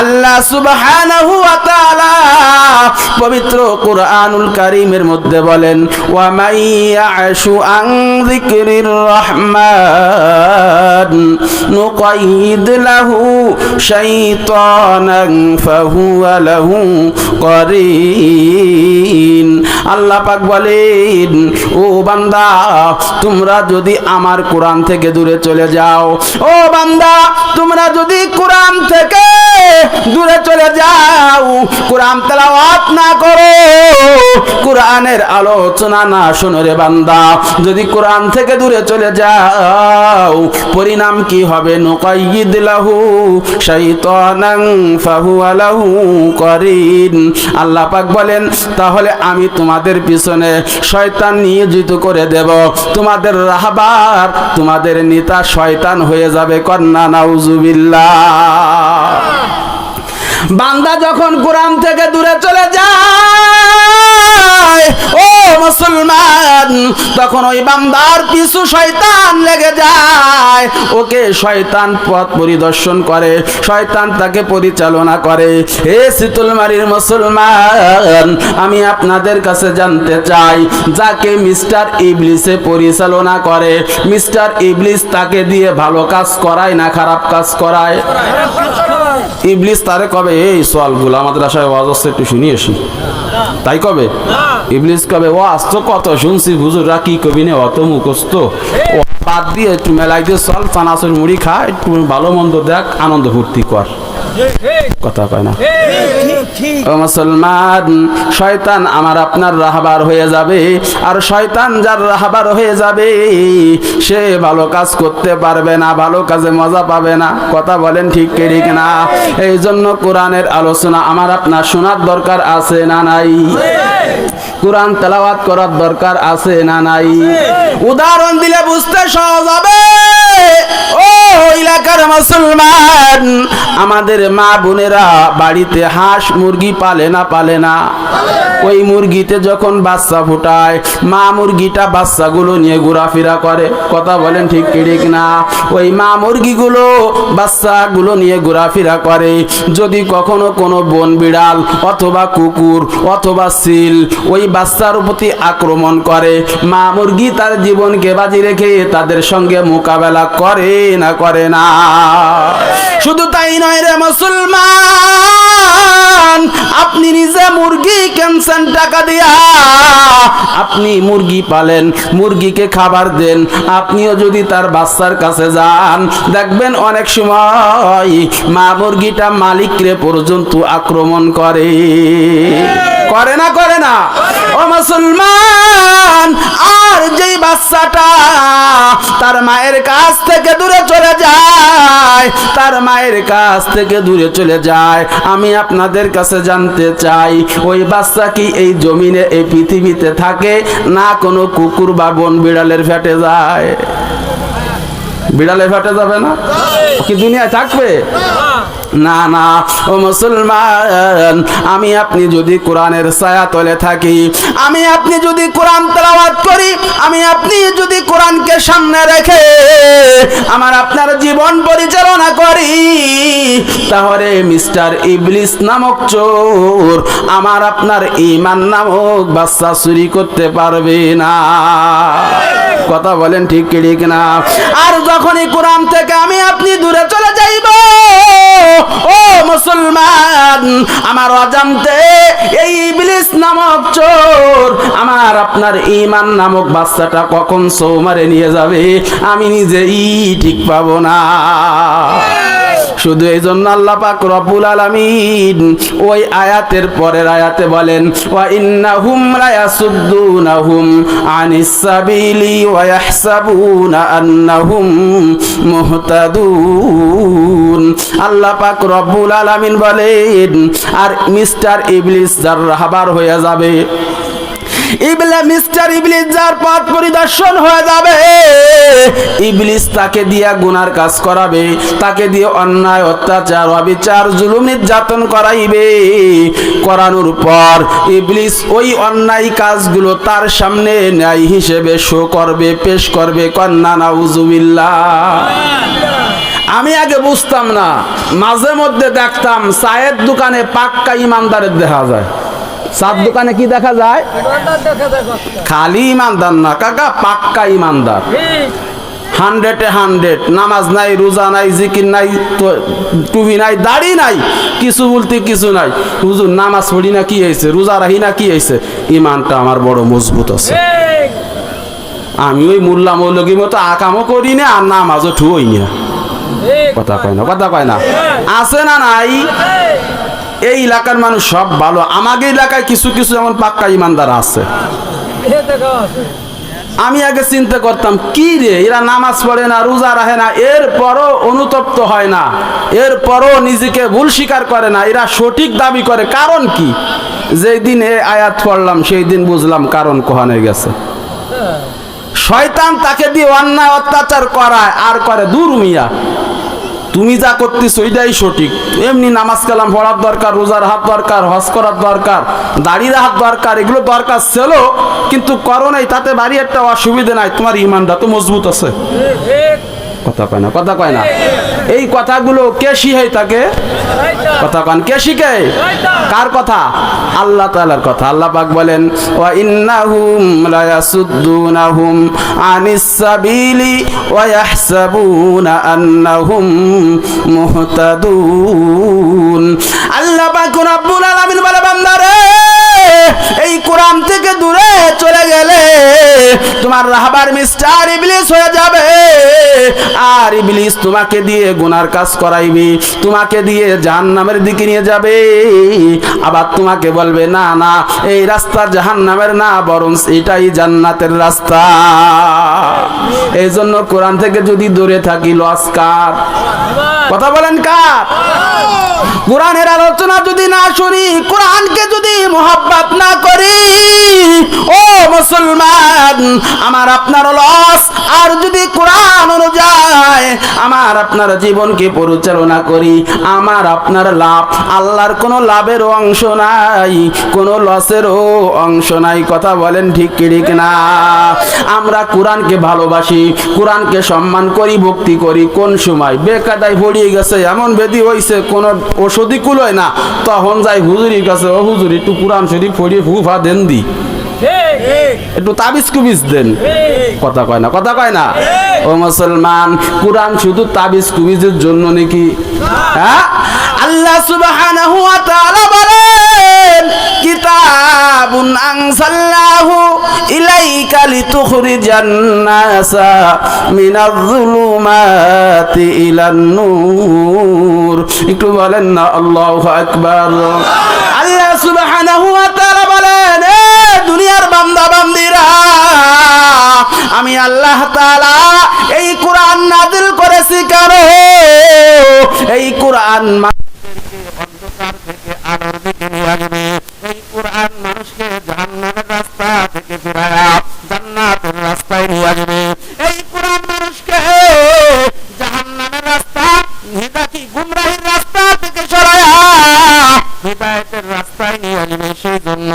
আল্লাহ সুবহানাহু ওয়া তাআলা পবিত্র কুরআনুল কারীমের মধ্যে বলেন ওয়া মাইয়াশু আন যিকরির রহমান নুকাইদ লাহু শাইতানান ফাহুয়া লাহু করিন। আল্লাহ পাক বলেন ও বান্দা তোমরা যদি আমার কোরআন থেকে দূরে চলে যাও, ও বান্দা তোমরা যদি কোরআন থেকে দূরে চলে যাও, কোরআন তেলাওয়াত না করো, কোরআনের আলোচনা না শোনো রে বান্দা, যদি কোরআন থেকে দূরে চলে যাও পরিণাম কি হবে? নুকাইয়িদ লাহু শাইতানান ফাহুয়া লাহু করিন। আল্লাহ পাক বলেন তাহলে আমি তোমাদের পিছনে শয়তান নিয়োজিত করে দেব, তোমাদের রাহবার তোমাদের নেতা শয়তান হয়ে যাবে। কন্না নাউজুবিল্লাহ। বান্দা যখন কোরআন থেকে দূরে চলে যায় ও মুসলমান, তখন ওই বান্দার পিছু শয়তান লেগে যায়, ওকে শয়তান পথ পরিদর্শন করে, শয়তান তাকে পরিচালনা করে। হে শীতলমারির মুসলমান, আমি আপনাদের কাছে জানতে চাই যাকে মিস্টার ইবলিসে পরিচালনা করে, মিস্টার ইবলিস তাকে দিয়ে ভালো কাজ করায় না খারাপ কাজ করায়? ইবলিস তারে কবে এই সোয়ালগুলো আমাদের আশায় ওয়াজ হচ্ছে একটু শুনিয়ে আসি, তাই কবে? ইবলিস কবে ওয়াজ তো কত শুনছি হুজুররা কি কবি নে অত মুখস্থ, বাদ দিয়ে একটু মেলায় দিয়ে চল চানাচুর মুড়ি খা, একটু ভালো মন্দ দেখ, আনন্দ ফুর্তি কর। কথা কয় না? ও মুসলমান, শয়তান আমার আপনার রাহবার হয়ে যাবে, আর শয়তান যার রাহবার হয়ে যাবে সে ভালো কাজ করতে পারবে না, ভালো কাজে মজা পাবে না। কথা বলেন ঠিক ঠিক না? এই জন্য কোরআনের আলোচনা আমার আপনার শোনার দরকার আছে না নাই? কোরআন তেলাওয়াত করার দরকার আছে না নাই? উদাহরণ দিলে বুঝতে সহজ হবে। ও এলাকার মুসলমান, আমাদের মা বোনেরা বাড়িতে হাঁস মুরগি পালে না পালে না? ওই মুরগিতে যখন বাচ্চা ফুটায় মা মুরগিটা বাচ্চাগুলো নিয়ে ঘোরাফেরা করে। কথা বলেন ঠিক ঠিক না? ওই মা মুরগিগুলো বাচ্চাগুলো নিয়ে ঘোরাফেরা করে। যদি কখনো কোনো বন বিড়াল অথবা কুকুর অথবা সিল ওই বাচ্চার প্রতি আক্রমণ করে, মা মুরগি তার জীবনকে বাজি রেখে তাদের সঙ্গে মোকাবেলা করে না করে না? শুধু তাই নয় রে মুসলমান, আপনি নিজে মুরগি কিনছেন টাকা দিয়া, আপনি মুরগি পালেন, মুরগিকে খাবার দেন, আপনিও যদি তার বাচ্চার কাছে যান দেখবেন অনেক সময় মা মুরগিটা মালিকরে পর্যন্ত আক্রমণ করে। করে না করে না? ও মুসলমান, আর যেই বাচ্চাটা তার মায়ের কাছ থেকে দূরে চলে যায়, তার মায়ের কাছ থেকে দূরে চলে যায়, আমি আপনাদের কাছে জানতে চাই ওই বাচ্চা কি এই জমিনে এই পৃথিবীতে থাকে না কোনো কুকুর বা বন বিড়ালের ফেটে যায়? বিড়ালের ফেটে যাবে না? কি দুনিয়ায় থাকবে? না না। ও মুসলমান, আমি আপনি যদি কোরআনের ছায়া তলে থাকি, আমি আপনি যদি কোরআন তেলাওয়াত করি, আমি আপনি যদি কোরআনকে সামনে রেখে আমার আপনার জীবন পরিচালনা করি, তাহলে মিস্টার ইবলিস নামক চোর আমার আপনার ঈমান নামক বাচ্চা চুরি করতে পারবে না। কথা বলেন ঠিক ঠিক না? আর যখনই কোরআন থেকে আমি আপনি দূরে চলে যাইব ও মুসলমান, আমার অজান্তে এই ইবলিস নামক চোর আমার আপনার ঈমান নামক বাচ্চাটা কখন সৌমারে নিয়ে যাবে আমি নিজেই ঠিক পাবো না। শুধু এই জন্য আল্লাহ পাক রব্বুল আলামিন ওই আয়াতের পরের আয়াতে বলেন ওয়া ইন্নাহুম লা ইয়াসুদ্দুনাহুম আনিস সাবিলি ওয়া ইয়াহসাবুনা আন্নাহুম মুহতাদুন। আল্লাহ পাক রব্বুল আলামিন বলেন আর মিস্টার ইবলিস যার রাহবার হয়ে যাবে, মিস্টার ইবলিস যার পথ পরিদর্শন হয়ে যাবে, ইবলিস তাকে দিয়া গুনার কাজ করাবে, তাকে দিয়ে অন্যায় অত্যাচার অবিচার জুলুম নির্যাতন করাইবে। করানোর পর ইবলিস ওই অন্যায় কাজগুলো তার সামনে ন্যায় হিসেবে শো করবে, পেশ করবে। কন্না নাউজুবিল্লাহ। আমি আগে বুঝতাম না, মাঝে মধ্যে দেখতাম চায়ের দোকানে পাক্কা ইমানদারের দেখা যায়। চার দোকানে কি দেখা যায়? খালি ইমানদার না কাকা, পাক্কা ইমানদার, 100-এ 100। নামাজ নাই, রোজা নাই, জিকির নাই, টুপি নাই, দাড়ি নাই, কিছু বলতে কিছু নাই। হুজুর নামাজ পড়ি না কি হয়েছে, রোজা রাখি না কি হয়েছে, ইমানটা আমার বড় মজবুত আছে। আমি ওই মোল্লা মৌলগীর মতো আকামও করি না আর নামাজও ঠুই না। কথা কয় না, কথা কয় না, আছে না নাই? এই এলাকার মানুষ সব ভালো, আমাদের এলাকায় কিছু কিছু যেমন পাক্কা ইমানদার আছে। আমি আগে চিন্তা করতাম কি রে, এরা নামাজ পড়ে না, রোজা রাখে না, এরপরও অনুতপ্ত হয় না, এরপরও নিজেকে ভুল স্বীকার করে না, এরা সঠিক দাবি করে। কারণ কি? যেই দিন এই আয়াত পড়লাম সেই দিন বুঝলাম কারণ কোহানে গেছে। শয়তান তাকে দিয়ে অন্যায় অত্যাচার করায় আর করে, দূর মিয়া তুমি যা করতেছ ওইটাই সঠিক, এমনি নামাজ কালাম পড়ার দরকার, রোজার হাত দরকার, হজ করার দরকার, দাড়ির হাত দরকার, এগুলো দরকার ছিল, কিন্তু করো নাই, তাতে বাড়ি একটা অসুবিধা নাই, তোমার ইমানটা তো মজবুত আছে। কথা কয় না, কথা কয় না। এই কথাগুলো কে শিখায় তাকে? কথা কন, কে শিখায়? কার কথা? আল্লাহ তাআলার কথা। আল্লাহ পাক বলেন, ওয়া ইন্নাহুম লা ইয়াসুদ্দুনাহুম আনিস সাবিলি ওয়া ইয়াহসাবুনা আন্নাহুম মুহতাদুন। আল্লাহ পাক রব্বুল আলামিন বলে, বান্দারে এই কোরআন থেকে দূরে চলে গেলে তোমার রাহবার মিস্টার ইবলিস হয়ে যাবে, আর ইবলিস তোমাকে দিয়ে গুনার কাজ করাইবে, তোমাকে দিয়ে জাহান্নামের দিকে নিয়ে যাবে। আবার তোমাকে বলবে না না এই রাস্তা জাহান্নামের না, বরং এটাই জান্নাতের রাস্তা। এই জন্য কোরআন থেকে যদি দূরে থাকি লস কার? কথা বলেন কার? কোরআনের আলোচনা যদি না শুনি, কোরআনকে যদি মোহাব্বত না করি, ও মুসলমান আমার আপনার লস। আর যদি কোরআন অনুযায়ী আমার আপনার জীবনকে পরিচালনা করি, আমার আপনার লাভ। আল্লাহর কোনো লাভেরও অংশ নাই, কোনো লসেরও অংশ নাই। কথা বলেন ঠিক কি ঠিক না? আমরা কোরআনকে ভালোবাসি, কোরআনকে সম্মান করি, ভক্তি করি। কোন সময় বেকায়দায় পড়িয়ে গেছে, এমন বেদি হইছে কোনো ওষুধই কুলোয় না, তখন যাই হুজুরির কাছে, ও হুজুর একটু কোরআন শরীফ পড়িয়ে ফুফা দেন দি, একটু তাবিজ কুবিজ দেন। কথা কয় না, কথা কয় না। ও মুসলমান, কোরআন শুধু তাবিজ কুবিজের জন্য নাকি? হ্যাঁ, আল্লাহ সুবহানাহু ওয়া তাআলা বলেন, কিতাবুন আনজালনাহু ইলাইকা লিতুখরিজান নাসা মিনাজ যুলুমাতি ইলান নূর। একটু বলেন না আল্লাহু আকবার। আল্লাহ সুবহানাহু ওয়া তাআলা বলেন, দুনিয়ার বান্দা বান্দিরা, আমি আল্লাহ তাআলা এই কোরআন নাযিল করেছি কেন? এই কোরআন মানুষকে অন্ধকার থেকে আলোর দিকে নিয়ে আসবে। এই কোরআন মানুষকে জাহান্নামের রাস্তা থেকে ফিরায়া জান্নাতের রাস্তায় নিয়ে আসবে। এই কোরআন মানুষকে জাহান্নামের রাস্তা, হিদায়াতি গুমরাহির রাস্তা থেকে সরায়া হিদায়াতের রাস্তায় নিয়ে আসবে। সেই জন্য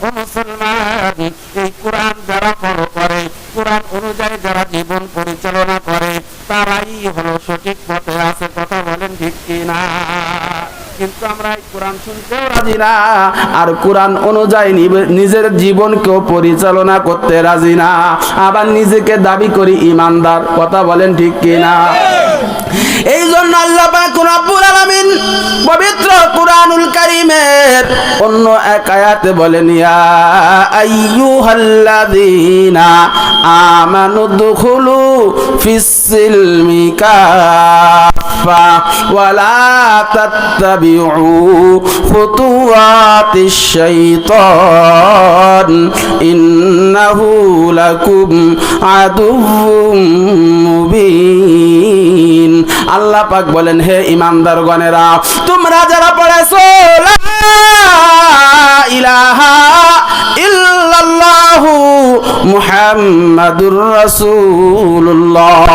ও মুসলমান, এই কোরআন যারা ফলো করে, কোরআন অনুযায়ী যারা জীবন পরিচালনা করে, তারাই হলো সঠিক পথে আছে। কথা বলেন ঠিক কি না? কিন্তু আমরা এই কোরআন শুনতেও রাজি না, আর কোরআন অনুযায়ী নিজের জীবনকেও পরিচালনা করতে রাজি না, আবার নিজেকে দাবি করি ইমানদার। কথা বলেন ঠিক কি না? এই জন্য আল্লাহ পাক রব্বুল আলামিন পবিত্র কোরআনুল কারীমের অন্য এক আয়াতে বলেন, ইয়া আইয়ুহাল্লাযীনা আমানু দুখুলু ফিস-সিলমি কাফা ওয়া লা তাত্তাবিউ খুতুওয়াতিশ শাইতান ইন্নাহু লাকুম আদুউম মুবিন। আল্লাহ পাক বলেন, হে ঈমানদার গণেরা, তোমরা যারা পড়েছো লা ইলাহা ইল্লাল্লাহ ইল্লাল্লাহু মুহাম্মাদুর রাসূলুল্লাহ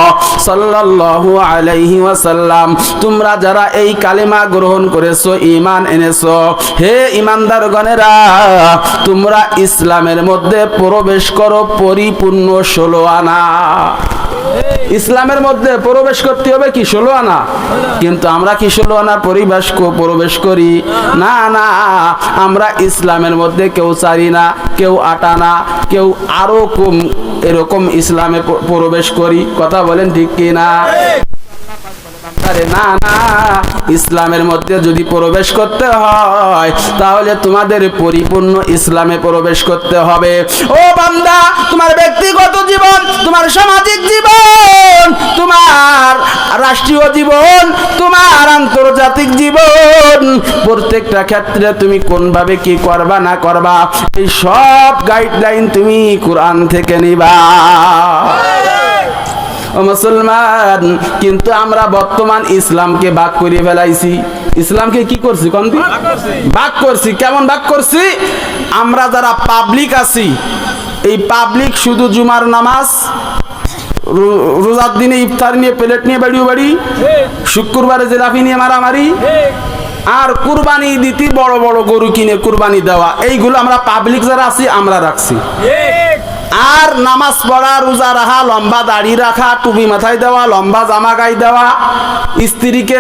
সাল্লাল্লাহু আলাইহি ওয়াসাল্লাম। তোমরা যারা এই কালেমা গ্রহণ করেছো, ঈমান এনেছো, হে ঈমানদারগণেরা, তোমরা ইসলামের মধ্যে প্রবেশ করো পরিপূর্ণ 16 আনা। ইসলামের মধ্যে প্রবেশ করতে হবে কি 16 আনা? কিন্তু আমরা কি 16 আনা প্রবেশ করি? না না, আমরা ইসলামের মধ্যে কেউ 4 আনা, কেউ 8 আনা, কেউ আরো কম, এরকম ইসলামে প্রবেশ করি। কথা বলেন ঠিক কি না? আরে না না, ইসলামের মধ্যে যদি প্রবেশ করতে হয় তাহলে তোমাদের পরিপূর্ণ ইসলামে প্রবেশ করতে হবে। ও বান্দা, তোমার ব্যক্তিগত জীবন, তোমার সামাজিক জীবন, তোমার রাষ্ট্রীয় জীবন, তোমার আন্তর্জাতিক জীবন, প্রত্যেকটা ক্ষেত্রে তুমি কোনভাবে কি করবা না করবা, এই সব গাইডলাইন তুমি কোরআন থেকে নিবা। ও মুসলমান, কিন্তু আমরা বর্তমান ইসলামকে ভাগ করে ফেলাইছি। ইসলামকে কি করছি? ভাগ করছি। কেমন ভাগ করছি? আমরা যারা পাবলিক আছি, এই পাবলিক শুধু জুমার নামাজ, রোজার দিনে ইফতার নিয়ে প্লেট নিয়ে বাড়ি, শুক্রবারে জিলাপি নিয়ে মারামারি, আর কুরবানি দিতে বড় বড় গরু কিনে কুরবানি দেওয়া, এইগুলো আমরা পাবলিক যারা আছি আমরা রাখছি। আর নামাজ পড়া, রোজা রাখা, লম্বা দাড়ি রাখা, টুপি মাথায় দেওয়া, লম্বা জামা গায়ে দেওয়া, স্ত্রীকে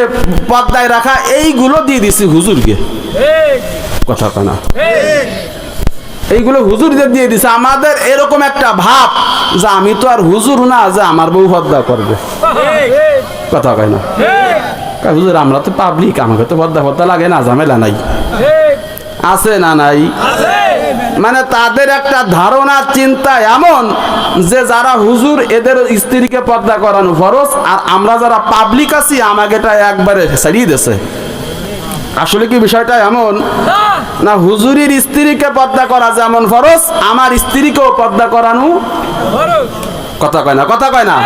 পর্দায় রাখা, এইগুলো দিয়ে দিছি হুজুরকে। কথা না, এইগুলো হুজুরদের দিয়ে দিছে। আমাদের এরকম একটা ভাব যে আমি তো আর হুজুর না যে আমার বউ পর্দা করবে। কথা কয় না, হুজুর আমরা তো পাবলিক, আমাকে তো পর্দা লাগে না, ঝামেলা নাই। আছে না নাই? মানে তাদের একটা ধারণা চিন্তা এমন যে যারা হুজুর এদের স্ত্রীকে পর্দা করানো ফরজ, আর আমরা যারা পাবলিক আছি আমাকে এটা একবারে ছাড়িয়ে দিয়েছে। আসলে কি বিষয়টা এমন না? হুজুরির স্ত্রীকে পর্দা করা যেমন ফরজ, আমার স্ত্রীকেও পর্দা করানো কথা কয় না।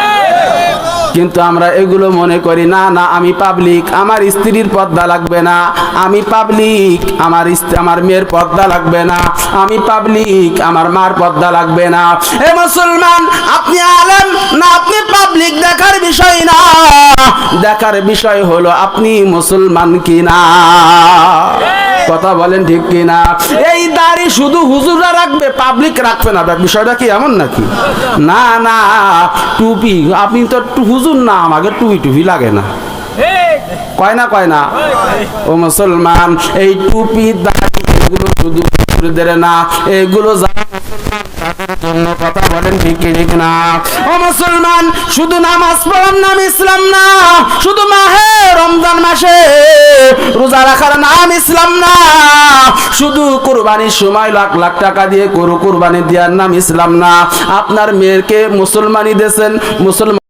কিন্তু আমরা এগুলো মনে করি না না, আমি পাবলিক, আমার স্ত্রীর পর্দা লাগবে না, আমি পাবলিক, আমার মেয়ের পর্দা লাগবে না, আমি পাবলিক, আমার মার পর্দা লাগবে না। হে মুসলমান, আপনি আলেম না আপনি পাবলিক দেখার বিষয় না, দেখার বিষয় হলো আপনি মুসলমান কিনা। কথা বলেন ঠিক কিনা? এই দাড়ি শুধু হুজুররা রাখবে, পাবলিক রাখবে না, বিষয়টা কি এমন নাকি? না না, টুপি, আপনি তো হুজুর না, আমাকে টুপি লাগে না। কয় না? ও মুসলমান, এই টুপি দাড়ি এগুলো শুধু হুজুরদের না, এগুলো জন্য। কথা বলেন ঠিক না? ও মুসলমান, শুধু নামাজ পড়ার নাম ইসলাম না, শুধু মাহে রমজান মাসে রোজা রাখার নাম ইসলাম না, শুধু কুরবানির সময় লাখ লাখ টাকা দিয়ে গরু কুরবানি দেওয়ার নাম ইসলাম না। আপনার মেয়েকে মুসলমানি দিয়েছেন, মুসলমান